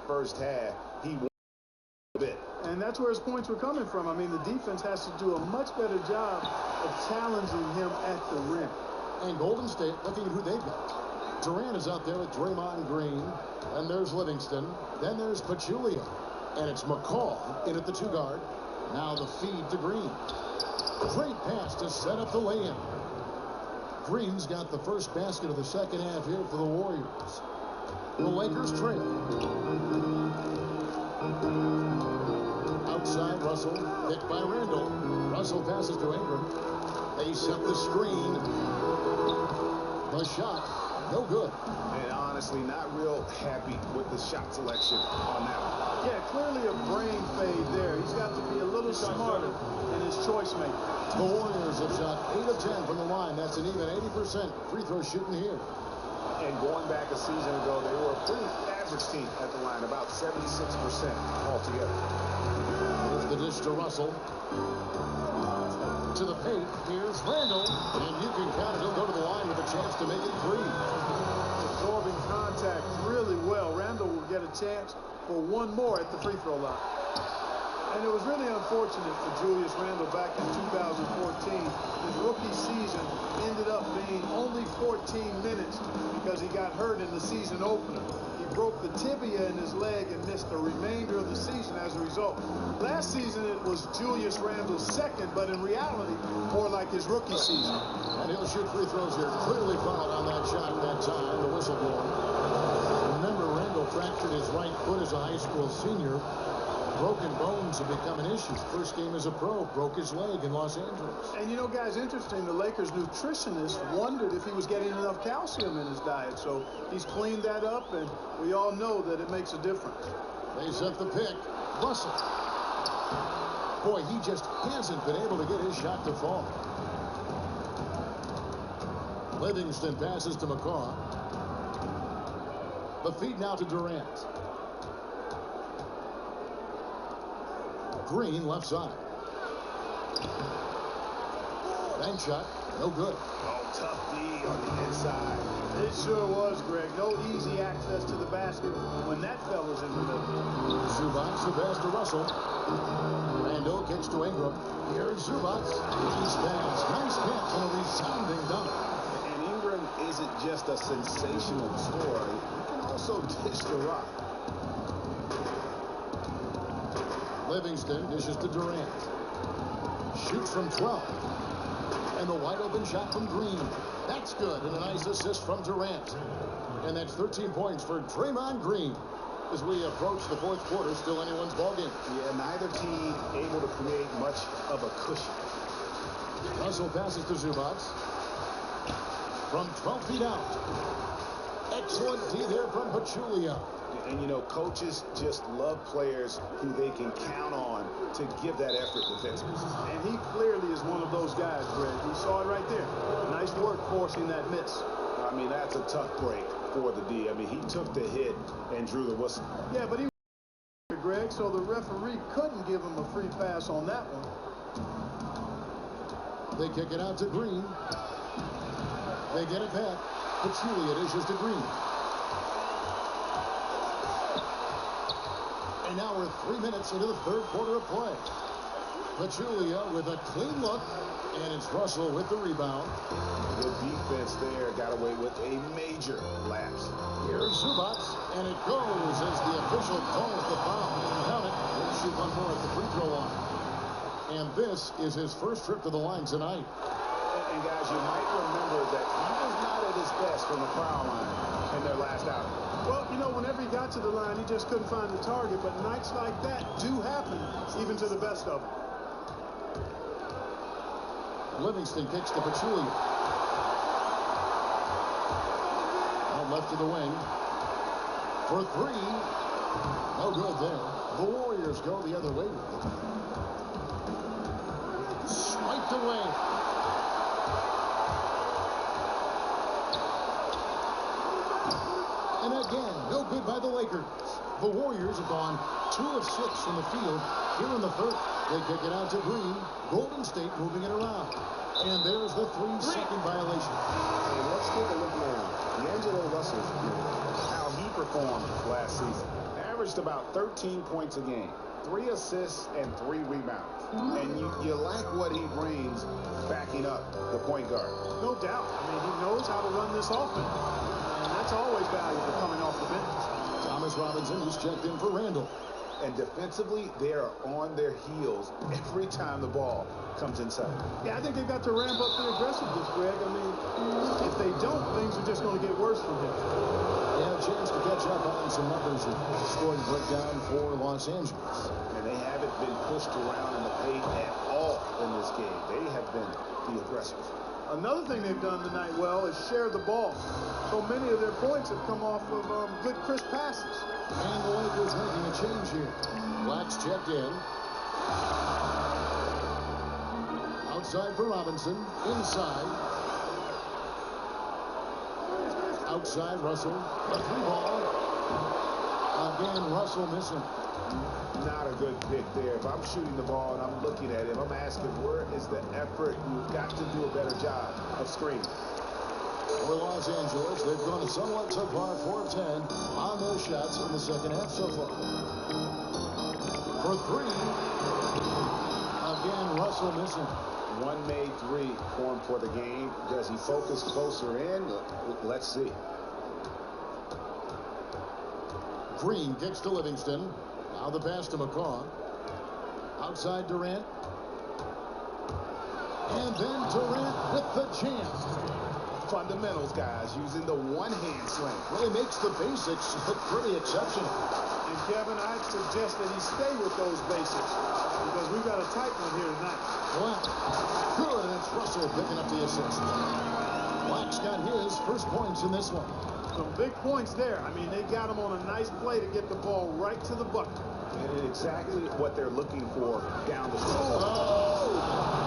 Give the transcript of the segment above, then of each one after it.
first half, he won a bit. And that's where his points were coming from. I mean, the defense has to do a much better job of challenging him at the rim. And Golden State looking at who they've got. Durant is out there with Draymond Green. And there's Livingston. Then there's Pachulia. And it's McCall in at the 2 guard. Now the feed to Green. Great pass to set up the lay-in. Green's got the first basket of the second half here for the Warriors. The Lakers trail. Outside, Russell, picked by Randall. Russell passes to Ingram. They set the screen. The shot, no good. And honestly, not real happy with the shot selection on that one. Yeah, clearly a brain fade there. He's got to be a little smarter in his choice making. The Warriors have shot 8 of 10 from the line. That's an even 80% free throw shooting here. And going back a season ago, they were a pretty average team at the line, about 76% altogether. Here's the dish to Russell. To the paint, here's Randall. And you can count it. He'll go to the line with a chance to make it 3. Absorbing contact really well. Randall will get a chance for one more at the free throw line. And it was really unfortunate for Julius Randle back in 2014. His rookie season ended up being only 14 minutes because he got hurt in the season opener. He broke the tibia in his leg and missed the remainder of the season as a result. Last season it was Julius Randle's second, but in reality more like his rookie season. And he'll shoot free throws here. Clearly fouled on that shot at that time. The whistle blown. Remember, Randle fractured his right foot as a high school senior. Broken bones have become an issue. First game as a pro, broke his leg in Los Angeles. And you know, guys, interesting, the Lakers nutritionist wondered if he was getting enough calcium in his diet. So he's cleaned that up, and we all know that it makes a difference. They set the pick. Russell. Boy, he just hasn't been able to get his shot to fall. Livingston passes to McCaw. The feed now to Durant. Green left side. Bank shot, no good. Oh, tough D on the inside. It sure was, Greg. No easy access to the basket when that fella's in the middle. Zubac, the pass to Russell. Randall kicks to Ingram. Here's Zubac. Nice pass. Nice catch and a resounding dunk. And Ingram isn't just a sensational scorer. He can also dish the rock. Livingston dishes to Durant. Shoots from 12. And the wide open shot from Green. That's good. And a nice assist from Durant. And that's 13 points for Draymond Green. As we approach the fourth quarter, still anyone's ballgame. Yeah, neither team able to create much of a cushion. Russell passes to Zubac. From 12 feet out. Excellent D there from Pachulia. And, you know, coaches just love players who they can count on to give that effort defensively. And he clearly is one of those guys, Greg. We saw it right there. Nice work forcing that miss. I mean, that's a tough break for the D. I mean, he took the hit and drew the whistle. Yeah, but he was Greg, so the referee couldn't give him a free pass on that one. They kick it out to Green. They get it back. Pachulia dishes to Green. And now we're 3 minutes into the third quarter of play. Pachulia with a clean look, and it's Russell with the rebound. The defense there got away with a major lapse. Here's Zubac, and it goes as the official calls the foul. Count it. He'll shoot one more at the free throw line. And this is his first trip to the line tonight. And guys, you might remember that he was not at his best from the foul line in their last outing. Well, you know, whenever he got to the line, he just couldn't find the target. But nights like that do happen, even to the best of them. Livingston kicks to Pachulia. Out left to the wing. For 3. No good there. The Warriors go the other way with it. Swiped away. And again, no good by the Lakers. The Warriors have gone 2 of 6 from the field here in the third. They kick it out to Green. Golden State moving it around. And there's the 3-second violation. And let's take a look now. D'Angelo Russell's how he performed last season. averaged about 13 points a game, 3 assists, and 3 rebounds. And you like what he brings backing up the point guard. No doubt. I mean, he knows how to run this offense. And that's always valuable coming off the bench. Thomas Robinson is checked in for Randall. And defensively, they are on their heels every time the ball comes inside. Yeah, I think they've got to ramp up the aggressiveness, Greg. I mean, if they don't, things are just going to get worse from here. They have a chance to catch up on some numbers and scoring breakdown for Los Angeles. And they haven't been pushed around in the paint at all in this game. They have been the aggressors. Another thing they've done tonight well is share the ball. So many of their points have come off of good, crisp passes. And the Lakers making a change here. Black's checked in. Outside for Robinson. Inside. Outside, Russell. The 3-ball. Again, Russell missing. Not a good pick there. If I'm shooting the ball and I'm looking at him, I'm asking, where is the effort? You've got to do a better job of screening. For Los Angeles, they've gone somewhat subpar 4 of 10 on those shots in the second half so far. For 3. Again, Russell missing. One made 3 for him for the game. Does he focus closer in? Let's see. Green kicks to Livingston. Now the pass to McCaw. Outside Durant. And then Durant with the jam. Fundamentals, guys, using the one-hand slam. Really makes the basics look pretty exceptional. And Kevin, I'd suggest that he stay with those basics because we've got a tight one here tonight. Black. Good, and it's Russell picking up the assist. Black's got his first points in this one. Some big points there. I mean, they got him on a nice play to get the ball right to the bucket. And exactly what they're looking for down the stretch. Oh!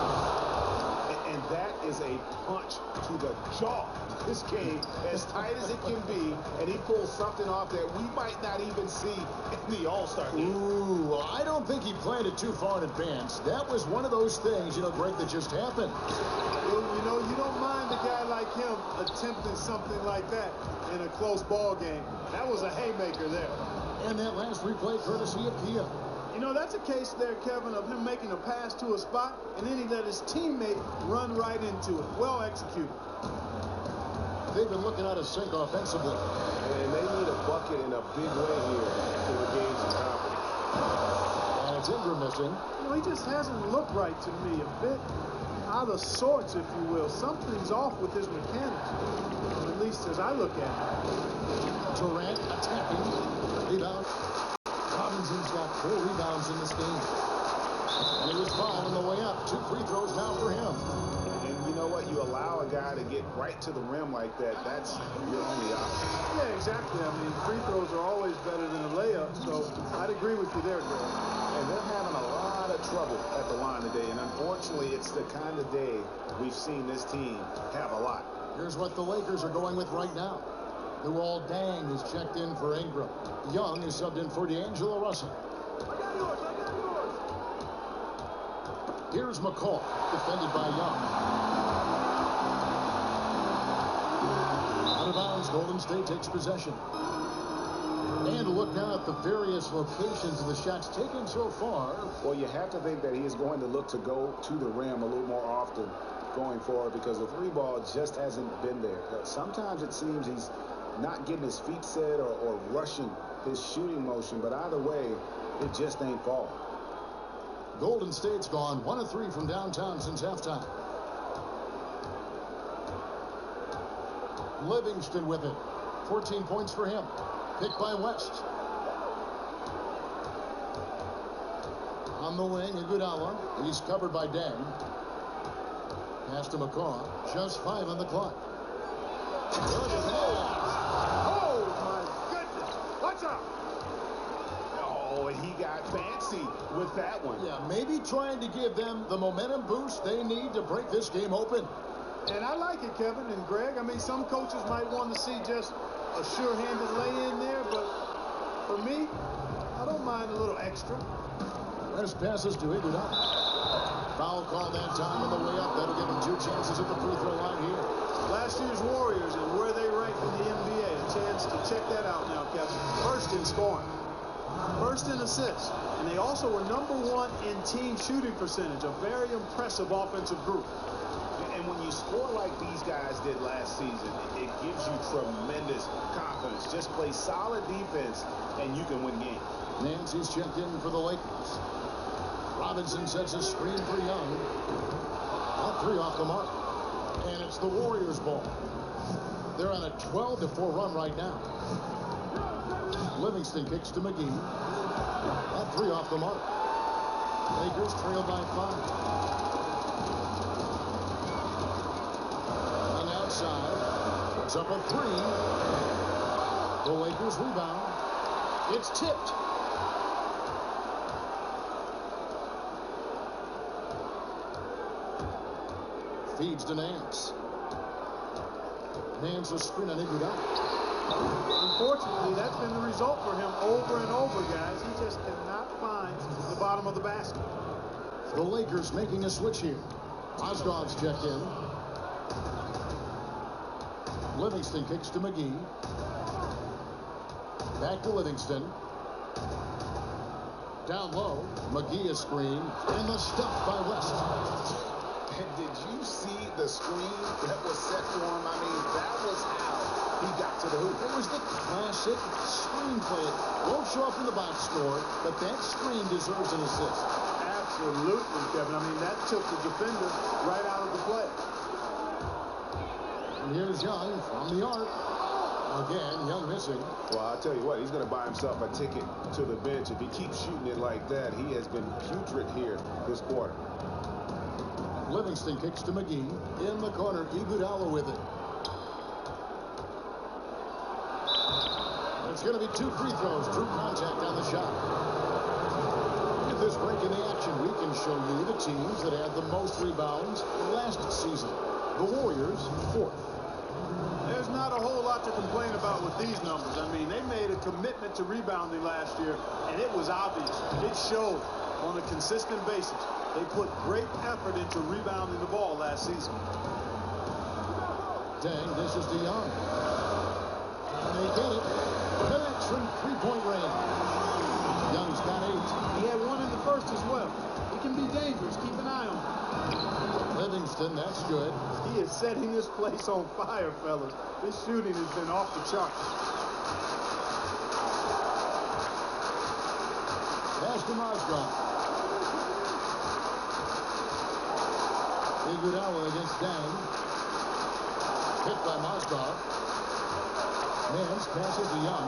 And that is a punch to the jaw. This game, as tight as it can be, and he pulls something off that we might not even see in the All-Star game. Ooh, I don't think he planned it too far in advance. That was one of those things, Greg, that just happened. Well, you don't mind a guy like him attempting something like that in a close ball game. That was a haymaker there. And that last replay courtesy of Pia. That's a case there, Kevin, of him making a pass to a spot, and then he let his teammate run right into it. Well executed. They've been looking out of sync offensively. And they need a bucket in a big way here to regain some confidence. And it's Ingram missing. He just hasn't looked right to me. A bit out of sorts, if you will. Something's off with his mechanics, at least as I look at it. Durant attacking. Rebound. Robinson's got 4 rebounds in this game. And he was fouled on the way up. 2 free throws now for him. And you know what? You allow a guy to get right to the rim like that. That's your only option. Yeah, exactly. I mean, free throws are always better than a layup. So I'd agree with you there, Greg. And they're having a lot of trouble at the line today. And unfortunately, it's the kind of day we've seen this team have a lot. Here's what the Lakers are going with right now. Luol Deng is checked in for Ingram. Young is subbed in for D'Angelo Russell. I got yours. Here's McCall, defended by Young. Out of bounds, Golden State takes possession. And look now at the various locations of the shots taken so far. Well, you have to think that he is going to look to go to the rim a little more often going forward because the 3-ball just hasn't been there. Sometimes it seems he's not getting his feet set or rushing his shooting motion, but either way, it just ain't falling. Golden State's gone 1 of 3 from downtown since halftime. Livingston with it. 14 points for him. Picked by West. On the wing, Iguodala. He's covered by Deng. Pass to McCaw. Just 5 on the clock. Look at that. Oh, my goodness. Watch out. Oh, he got fancy with that one. Yeah, maybe trying to give them the momentum boost they need to break this game open. And I like it, Kevin and Greg. I mean, some coaches might want to see just a sure-handed lay-in there, but for me, I don't mind a little extra. West passes to Iguodala. Foul call that time on the way up. That'll give him 2 chances at the free throw line here. Last year's Warriors and where they rank in the NBA. A chance to check that out now, Kevin. First in scoring. first in assists, and they also were #1 in team shooting percentage. A very impressive offensive group. And when you score like these guys did last season, it gives you tremendous confidence. Just play solid defense, and you can win games. Nancy's checked in for the Lakers. Robinson sets a screen for Young. All three off the mark. And it's the Warriors' ball. They're on a 12-4 run right now. Livingston kicks to McGee. All three off the mark. Lakers trail by 5. Young outside. Puts up a 3. The Lakers rebound. It's tipped. Feeds to Nance. Nance a screen on Iguodala. Unfortunately, that's been the result for him over and over, guys. He just cannot find the bottom of the basket. The Lakers making a switch here. Mozgov's checked in. Livingston kicks to McGee. Back to Livingston. Down low. McGee a screen. And the stuff by West. And did you see the screen that was set for him? I mean, that was how he got to the hoop. It was the classic screen play. It won't show up in the box score, but that screen deserves an assist. Absolutely, Kevin. I mean, that took the defender right out of the play. And here's Young from the arc. Again, Young missing. Well, I'll tell you what, he's going to buy himself a ticket to the bench. If he keeps shooting it like that, he has been putrid here this quarter. Livingston kicks to McGee. In the corner, Iguodala with it. It's going to be 2 free throws. True contact on the shot. With this break in the action, we can show you the teams that had the most rebounds last season. The Warriors, 4th. There's not a whole lot to complain about with these numbers. I mean, they made a commitment to rebounding last year, and it was obvious. It showed on a consistent basis. They put great effort into rebounding the ball last season. Dang, this is to Young. And they get it. Connects from 3-point range. Young's got 8. He had 1 in the first as well. He can be dangerous. Keep an eye on him. Livingston, that's good. He is setting this place on fire, fellas. This shooting has been off the charts. Pass to Mozgov. Iguodala against Dang. Hit by Mozgov. Nance passes to Young.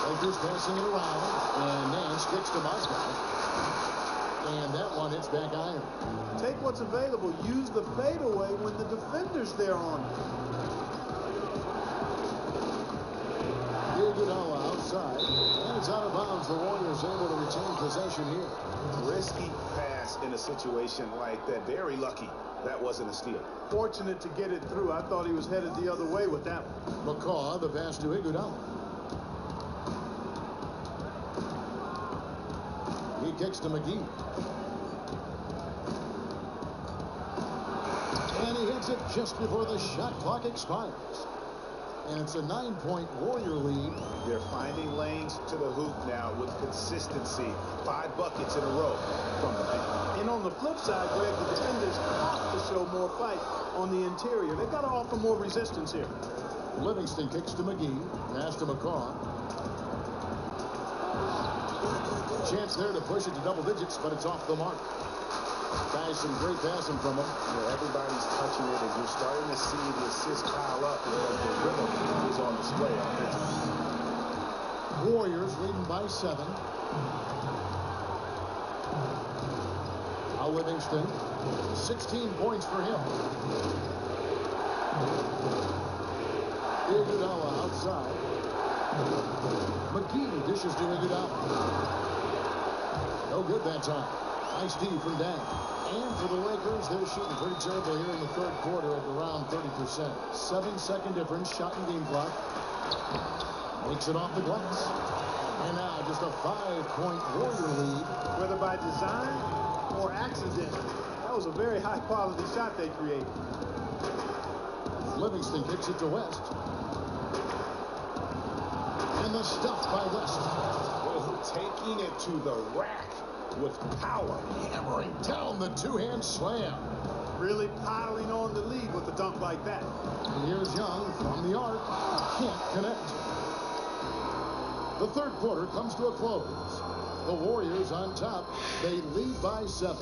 Lakers passing it around. And Nance kicks to Mozgov. And that one hits back iron. Take what's available. Use the fadeaway when the defender's there on you. Iguodala outside. And it's out of bounds. The Warriors able to retain possession here. Risky pass in a situation like that. Very lucky that wasn't a steal. Fortunate to get it through. I thought he was headed the other way with that one. McCaw, the pass to Iguodala. He kicks to McGee. And he hits it just before the shot clock expires. And it's a 9-point Warrior lead. They're finding lanes to the hoop now with consistency. 5 buckets in a row from the paint. And on the flip side, Greg, the defenders have to show more fight on the interior. They've got to offer more resistance here. Livingston kicks to McGee. Pass to McCaw. Chance there to push it to double digits, but it's off the mark. Guys, some great passing from him. Yeah, everybody's touching it, and you're starting to see the assists pile up because the rhythm is on display offensively. Warriors leading by 7. Now Livingston, 16 points for him. Iguodala outside. McGee dishes to Iguodala. No good that time. Nice D from Dan. And for the Lakers, they're shooting pretty terrible here in the 3rd quarter at around 30%. 7-second difference, shot and game clock. Makes it off the glass. And now just a 5-point Warrior lead. Whether by design or accident, that was a very high-quality shot they created. Livingston kicks it to West. And the stuff by West. Well, to the rack with power. Hammering down the two-hand slam. Really piling on the lead with a dunk like that. And here's Young from the arc. Can't connect. The third quarter comes to a close. The Warriors on top. They lead by 7.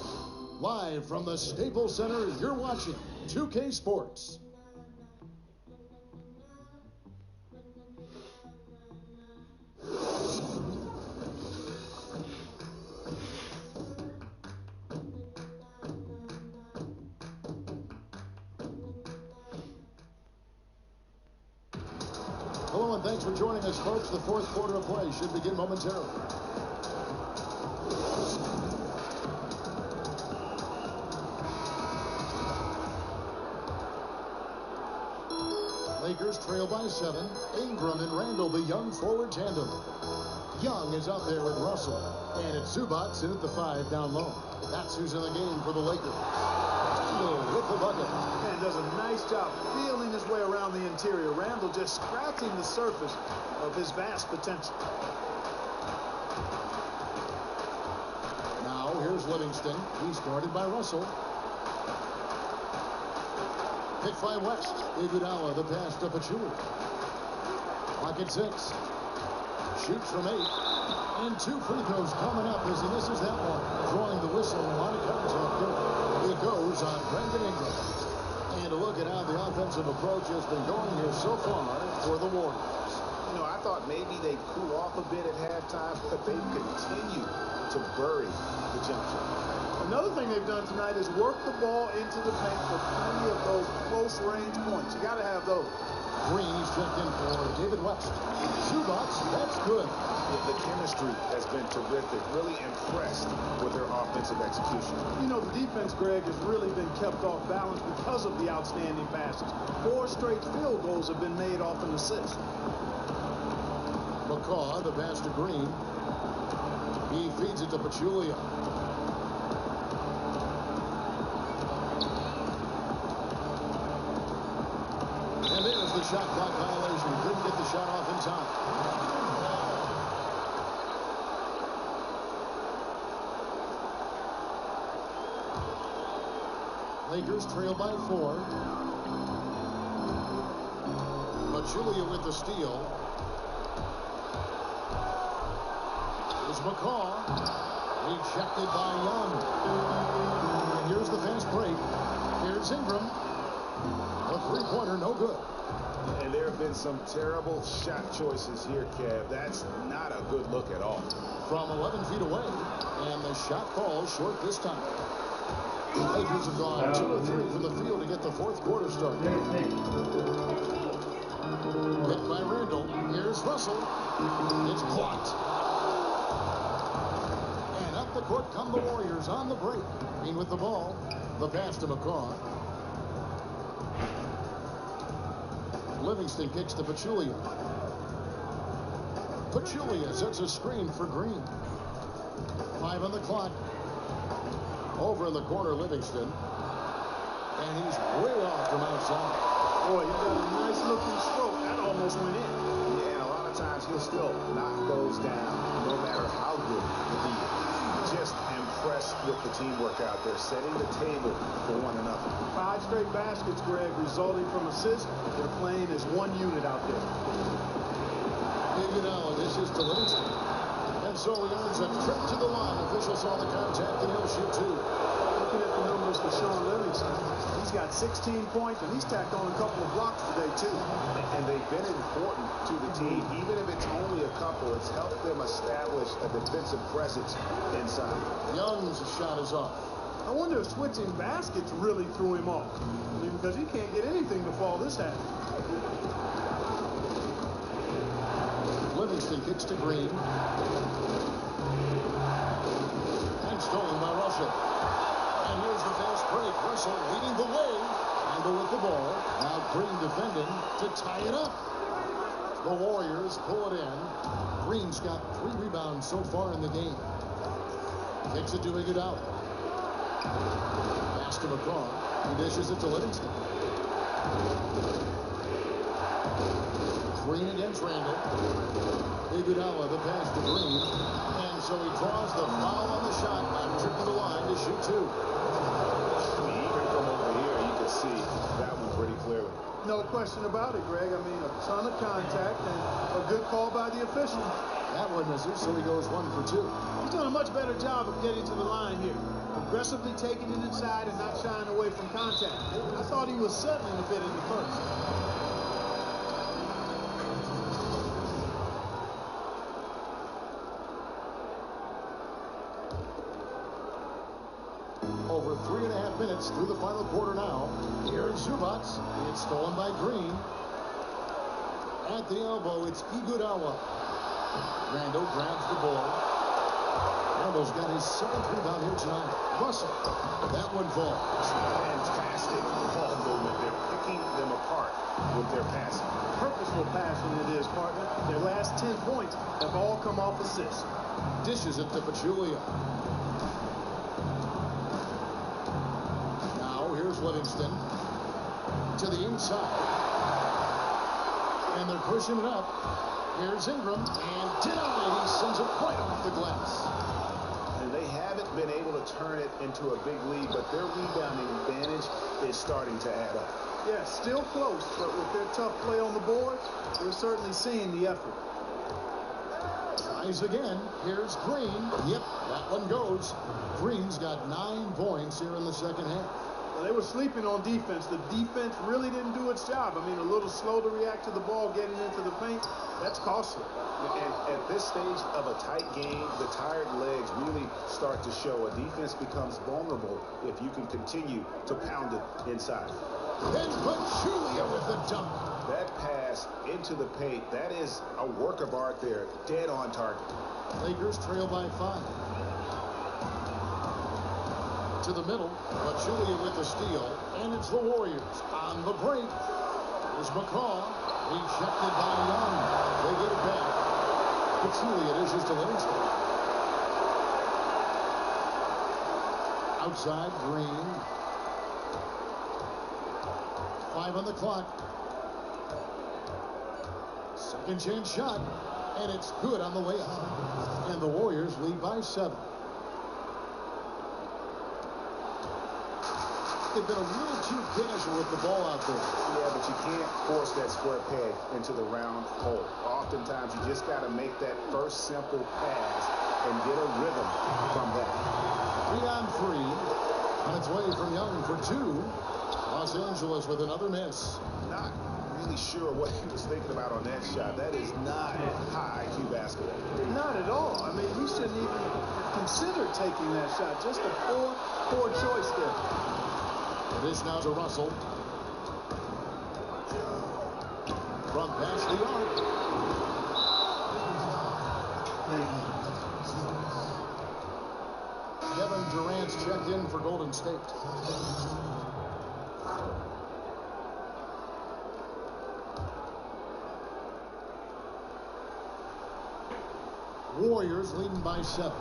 Live from the Staples Center, you're watching 2K Sports. Hello and thanks for joining us, folks. The fourth quarter of play should begin momentarily. Lakers trail by 7. Ingram and Randall, the Young forward tandem. Young is out there with Russell. And it's Zubac in at the 5 down low. That's who's in the game for the Lakers. Randall with the bucket. And does a nice job feeling his way around the interior. Randall just scratching the surface of his vast potential. Now here's Livingston. He's guarded by Russell. Pick by West. Iguodala, the pass to Pachulia. Clock at 6. Shoots from 8. And 2 free throws coming up as he misses that one. Drawing the whistle on a contact goal. It goes on Brandon Ingram. And a look at how the offensive approach has been going here so far for the Warriors. You know, I thought maybe they'd cool off a bit at halftime, but they continue to bury the jump shot. Another thing they've done tonight is work the ball into the paint for plenty of those close-range points. You got to have those. Green is checked in for David West. Zubac, that's good. The chemistry has been terrific. Really impressed with their offensive execution. You know, the defense, Greg, has really been kept off balance because of the outstanding passes. 4 straight field goals have been made off an assist. McCaw, the pass to Green. He feeds it to Pachulia. And there's the shot clock violation. Couldn't get the shot off in time. Lakers trail by 4. Pachulia with the steal. Here's McCaw. Rejected by Young. And here's the fast break. Here's Ingram. A three-pointer, no good. And there have been some terrible shot choices here, Kev. That's not a good look at all. From 11 feet away. And the shot falls short this time. The Lakers have gone 2 of 3 from the field to get the fourth quarter started. Hit by Randall. Here's Russell. It's blocked. And up the court come the Warriors on the break. Green with the ball. The pass to McCaw. Livingston kicks to Pachulia. Pachulia sets a screen for Green. 5 on the clock. Over in the corner, Livingston. And he's way off from outside. Boy, he got a nice looking stroke. That almost went in. Yeah, and a lot of times he'll still knock those down, no matter how good he is. Just impressed with the teamwork out there, setting the table for one another. 5 straight baskets, Greg, resulting from assists. They're playing as one unit out there. Iguodala dishes to Livingston. And so he earns a trip to the line. Officials saw the contact and he'll shoot 2. Looking at the numbers for Sean Livingston, he's got 16 points and he's tacked on a couple of blocks today too. And they've been important to the team. Even if it's only a couple, it's helped them establish a defensive presence inside. Young's shot is off. I wonder if switching baskets really threw him off. I mean, because he can't get anything to fall this half. Livingston kicks to Green. And stolen by Russell. And here's the fast break. Russell leading the way. Randall with the ball. Now Green defending to tie it up. The Warriors pull it in. Green's got 3 rebounds so far in the game. Kicks it to Iguodala. Pass to McCaw. He dishes it to Livingston. Green against Randall. Iguodala the pass to Green. And so he draws two. I mean, even from over here, you can see that one pretty clearly. No question about it, Greg. I mean, a ton of contact and a good call by the official. That one misses, so he goes 1 for 2. He's done a much better job of getting to the line here. Aggressively taking it inside and not shying away from contact. I thought he was settling a bit in the first. Over 3.5 minutes through the final quarter now. Here's Zubac. It's stolen by Green. At the elbow, it's Iguodala. Randall grabs the ball. Randall's got his 7th rebound here tonight. Russell. That one falls. Fantastic ball movement. They're picking them apart with their passing. Purposeful passing it is, partner. Their last 10 points have all come off assists. Dishes it to Pachulia. Now here's Livingston. To the inside. And they're pushing it up. Here's Ingram. And denied. He sends it right off the glass. And they haven't been able to turn it into a big lead, but their rebounding advantage is starting to add up. Yeah, still close, but with their tough play on the boards, we're certainly seeing the effort. Tries again. Here's Green. Yep, that one goes. Green's got 9 points here in the second half. Well, they were sleeping on defense. The defense really didn't do its job. I mean, a little slow to react to the ball getting into the paint. That's costly. And at this stage of a tight game, the tired legs really start to show. A defense becomes vulnerable if you can continue to pound it inside. Then Pachulia with the dunk. That pass into the paint, that is a work of art there, dead on target. Lakers trail by 5. To the middle, Pachulia with the steal, and it's the Warriors on the break. Here's McCaw, rejected by Young. They get it back. Pachulia dishes to Livingston. Outside, Green. 5 on the clock. Second chance shot, and it's good on the way up. And the Warriors lead by 7. They've been a little too casual with the ball out there. Yeah, but you can't force that square peg into the round hole. Oftentimes, you just got to make that first simple pass and get a rhythm from that. 3 on 3. On its way from Young for 2. Los Angeles with another miss. Not really sure what he was thinking about on that shot. That is not high IQ basketball. Not at all. I mean, he shouldn't even consider taking that shot. Just a poor choice there. It is now to Russell. From past the arc. Kevin Durant's checked in for Golden State. Warriors leading by 7.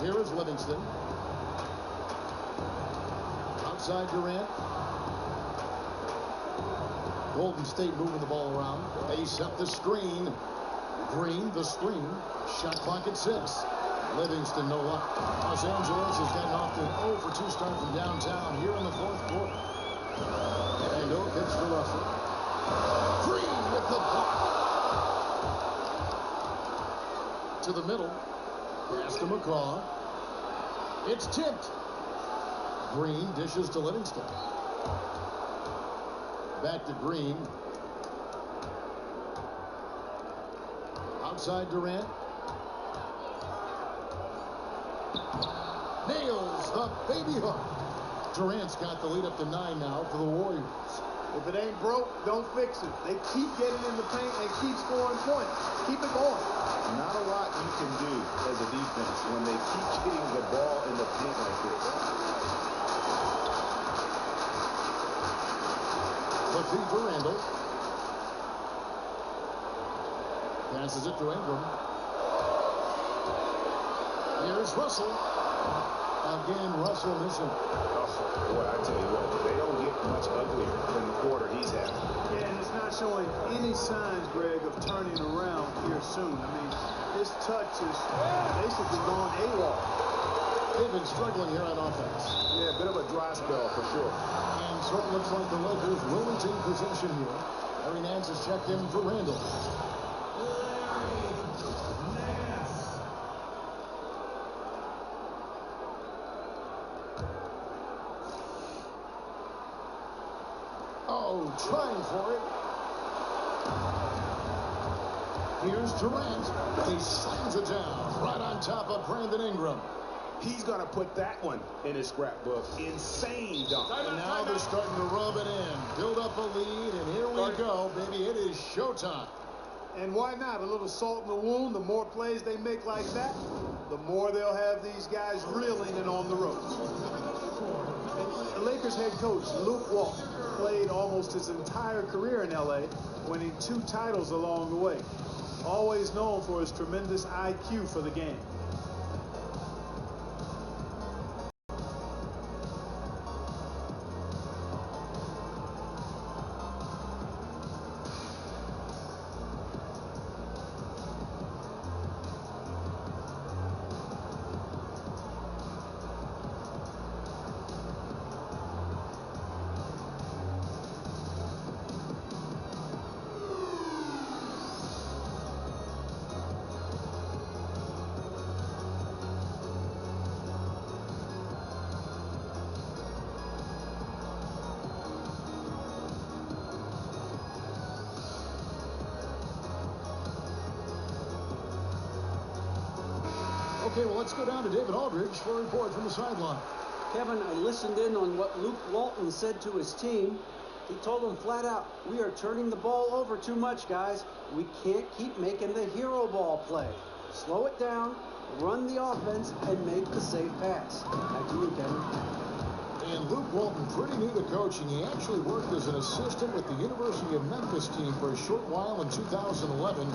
Here is Livingston. Outside Durant. Golden State moving the ball around. They set the screen. Green, the screen. Shot clock at 6. Livingston, no luck. Los Angeles has gotten off to an 0 for 2 start from downtown here in the 4th quarter. And no pitch for Russell. Green with the block. To the middle. Pass to McCaw. It's tipped. Green dishes to Livingston. Back to Green. Outside Durant. Nails the baby hook. Durant's got the lead up to 9 now for the Warriors. If it ain't broke, don't fix it. They keep getting in the paint and keep scoring points. Keep it going. Not a lot you can do as a defense when they keep getting the ball in the paint like this. The feed for Randall. Passes it to Ingram. Here's Russell. Again, Russell missing. Oh, boy, I tell you what, they don't get much uglier than the quarter he's having. Yeah, and it's not showing any signs, Greg, of turning around here soon. I mean, his touch is basically gone AWOL. They've been struggling here on offense. Yeah, a bit of a dry spell for sure. And so it looks like the Lakers will retain possession here. Larry Nance has checked in for Randall. Oh, trying for it. Here's Durant. He slams it down right on top of Brandon Ingram. He's going to put that one in his scrapbook. Insane dunk. And now they're starting to rub it in. Build up a lead, and here we go, baby. It is showtime. And why not? A little salt in the wound. The more plays they make like that, the more they'll have these guys reeling and on the ropes. And the Lakers head coach, Luke Walton, played almost his entire career in L.A., winning 2 titles along the way. Always known for his tremendous IQ for the game. Okay, well, let's go down to David Aldridge for a report from the sideline. Kevin, I listened in on what Luke Walton said to his team. He told them flat out, we are turning the ball over too much, guys. We can't keep making the hero ball play. Slow it down, run the offense, and make the safe pass. Back to you, Kevin. And Luke Walton, pretty new to coaching. He actually worked as an assistant with the University of Memphis team for a short while in 2011.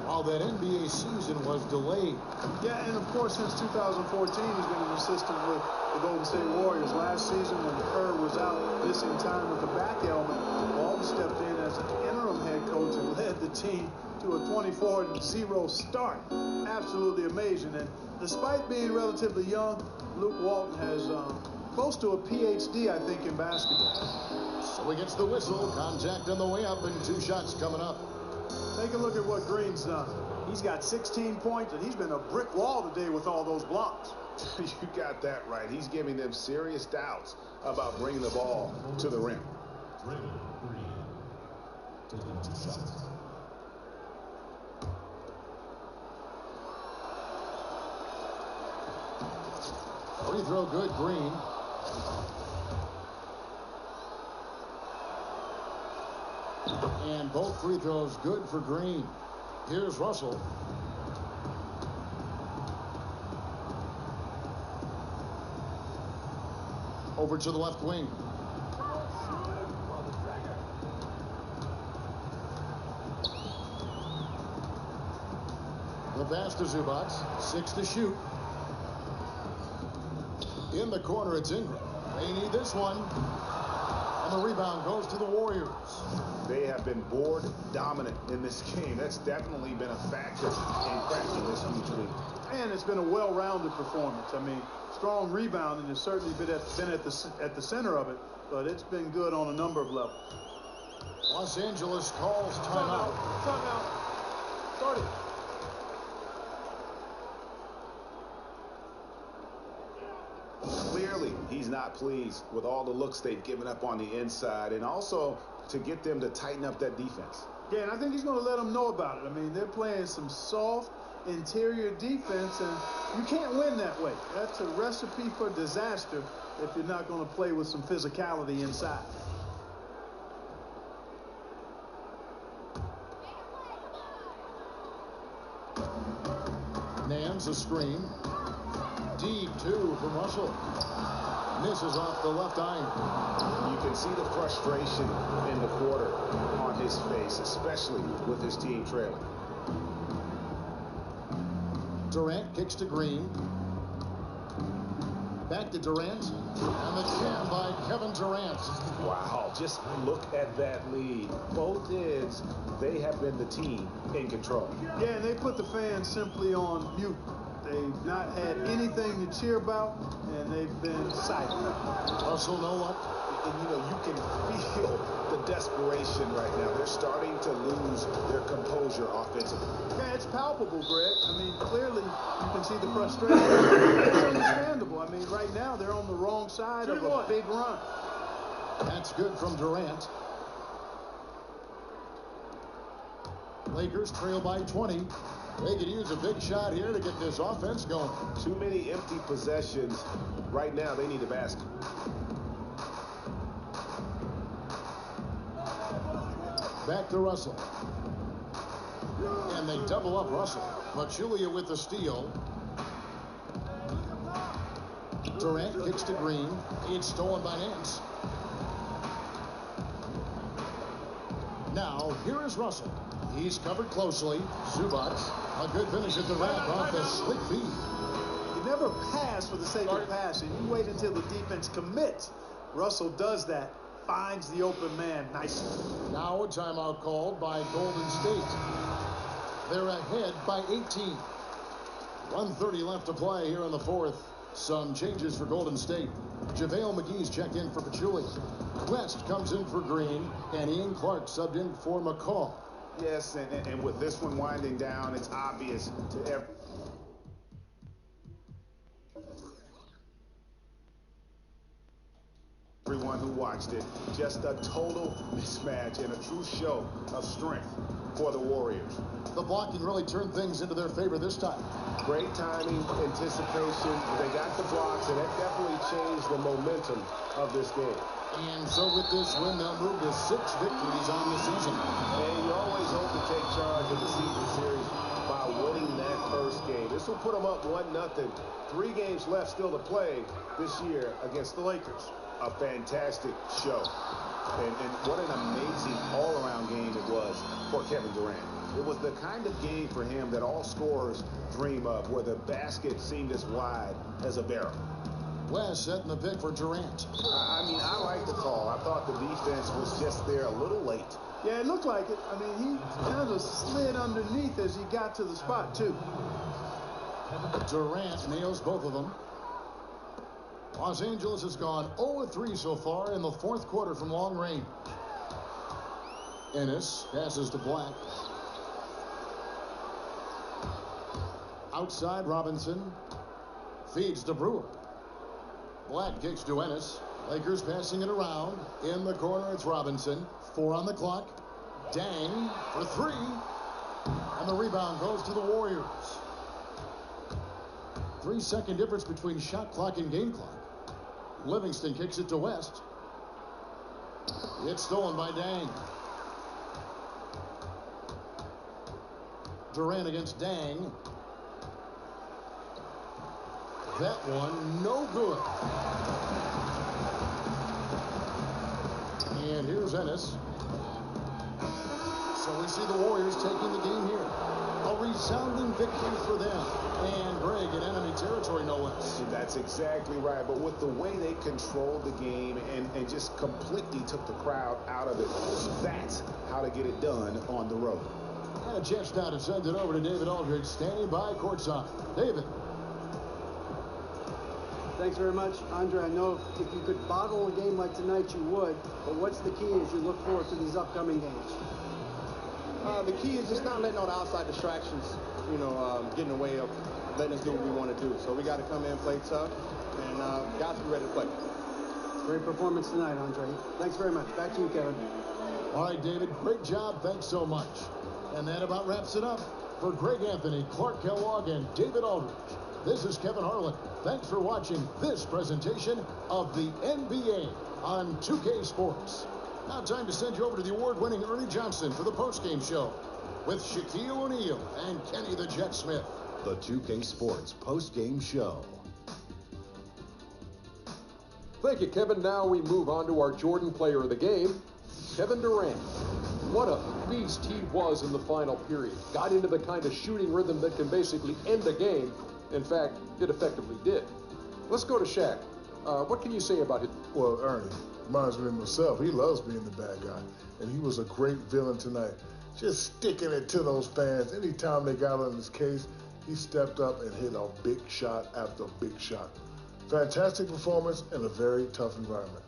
While that NBA season was delayed. Yeah, and of course, since 2014, he's been an assistant with the Golden State Warriors. Last season, when Kerr was out missing time with the back ailment, Walton stepped in as an interim head coach and led the team to a 24-0 start. Absolutely amazing. And despite being relatively young, Luke Walton has close to a PhD, I think, in basketball. So he gets the whistle. Contact on the way up, and 2 shots coming up. Take a look at what Green's done. He's got 16 points, and he's been a brick wall today with all those blocks. You got that right. He's giving them serious doubts about bringing the ball to the rim. Taking 2 shots. Free throw good, Green. And both free throws good for Green. Here's Russell. Over to the left wing. The pass to Zubac. 6 to shoot. In the corner, it's Ingram. They need this one. And the rebound goes to the Warriors. They have been board dominant in this game. That's definitely been a factor in cracking this huge lead. And it's been a well-rounded performance. I mean, strong rebounding has certainly been at the center of it, but it's been good on a number of levels. Los Angeles calls timeout. Timeout. Start it. Clearly, he's not pleased with all the looks they've given up on the inside, and also to get them to tighten up that defense. Yeah, and I think he's going to let them know about it. I mean, they're playing some soft interior defense, and you can't win that way. That's a recipe for disaster if you're not going to play with some physicality inside. Nance a screen. Deep 2 from Russell. Misses off the left iron. You can see the frustration in the quarter on his face, especially with his team trailing. Durant kicks to Green. Back to Durant. And the jam by Kevin Durant. Wow, just look at that lead. Both ends, they have been the team in control. Yeah, and they put the fans simply on mute. They've not had anything to cheer about, and they've been silent. Russell, no luck. And, you know, you can feel the desperation right now. They're starting to lose their composure offensively. Yeah, it's palpable, Greg. I mean, clearly you can see the frustration. It's understandable. I mean, right now they're on the wrong side of a big run. That's good from Durant. Lakers trail by 20. They could use a big shot here to get this offense going. Too many empty possessions. Right now, they need a basket. Back to Russell. And they double up Russell. Pachulia with the steal. Durant kicks to Green. It's stolen by Nance. Now, here is Russell. He's covered closely. Zubac, a good finish at the rack off the slick feed. You never pass for the sake of passing. You wait until the defense commits. Russell does that. Finds the open man nicely. Now a timeout called by Golden State. They're ahead by 18. 1:30 left to play here in the fourth. Some changes for Golden State. JaVale McGee's checked in for Pachulia. West comes in for Green, and Ian Clark subbed in for McCall. Yes, and with this one winding down, it's obvious to everyone who watched it. Just a total mismatch and a true show of strength for the Warriors. The blocking really turned things into their favor this time. Great timing, anticipation. They got the blocks, and that definitely changed the momentum of this game. And so with this win, they'll move to 6 victories on the season. And you always hope to take charge of the season series by winning that first game. This will put them up 1-0. 3 games left still to play this year against the Lakers. A fantastic show. And what an amazing all-around game it was for Kevin Durant. It was the kind of game for him that all scorers dream of, where the basket seemed as wide as a barrel. West setting the pick for Durant. I mean, I like the call. I thought the defense was just there a little late. Yeah, it looked like it. I mean, he kind of slid underneath as he got to the spot, too. Durant nails both of them. Los Angeles has gone 0-3 so far in the fourth quarter from long range. Ennis passes to Black. Outside, Robinson feeds to Brewer. Black kicks to Ennis. Lakers passing it around. In the corner, it's Robinson. 4 on the clock. Dang for 3. And the rebound goes to the Warriors. 3-second difference between shot clock and game clock. Livingston kicks it to West. It's stolen by Dang. Durant against Dang. That one, no good. And here's Ennis. So we see the Warriors taking the game here. A resounding victory for them. And Greg in enemy territory, no less. That's exactly right. But with the way they controlled the game and just completely took the crowd out of it, that's how to get it done on the road. And a chance now to send it over to David Aldridge, standing by courtside. David. Thanks very much, Andre. I know if you could bottle a game like tonight, you would. But what's the key as you look forward to these upcoming games? The key is just not letting all the outside distractions, get in the way of letting us do what we want to do. So we got to come in, play tough, and got to be ready to play. Great performance tonight, Andre. Thanks very much. Back to you, Kevin. All right, David, great job. Thanks so much. And that about wraps it up. For Greg Anthony, Clark Kellogg, and David Aldridge, this is Kevin Harlan. Thanks for watching this presentation of the NBA on 2K Sports. Now time to send you over to the award-winning Ernie Johnson for the postgame show with Shaquille O'Neal and Kenny the Jet Smith. The 2K Sports postgame show. Thank you, Kevin. Now we move on to our Jordan player of the game, Kevin Durant. What a beast he was in the final period. Got into the kind of shooting rhythm that can basically end a game. In fact, it effectively did. Let's go to Shaq. What can you say about it? Well, Ernie reminds me of himself. He loves being the bad guy, and he was a great villain tonight. Just sticking it to those fans. Anytime they got on his case, he stepped up and hit a big shot after big shot. Fantastic performance in a very tough environment.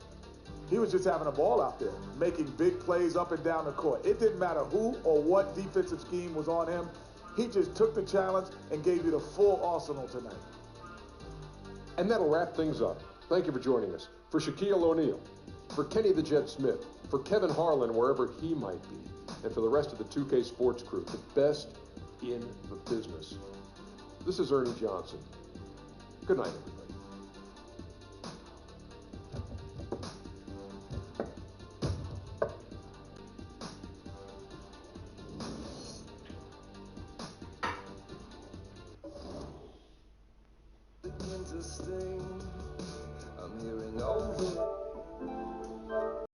He was just having a ball out there, making big plays up and down the court. It didn't matter who or what defensive scheme was on him. He just took the challenge and gave you the full arsenal tonight. And that'll wrap things up. Thank you for joining us. For Shaquille O'Neal, for Kenny the Jet Smith, for Kevin Harlan, wherever he might be, and for the rest of the 2K Sports crew, the best in the business. This is Ernie Johnson. Good night, everybody.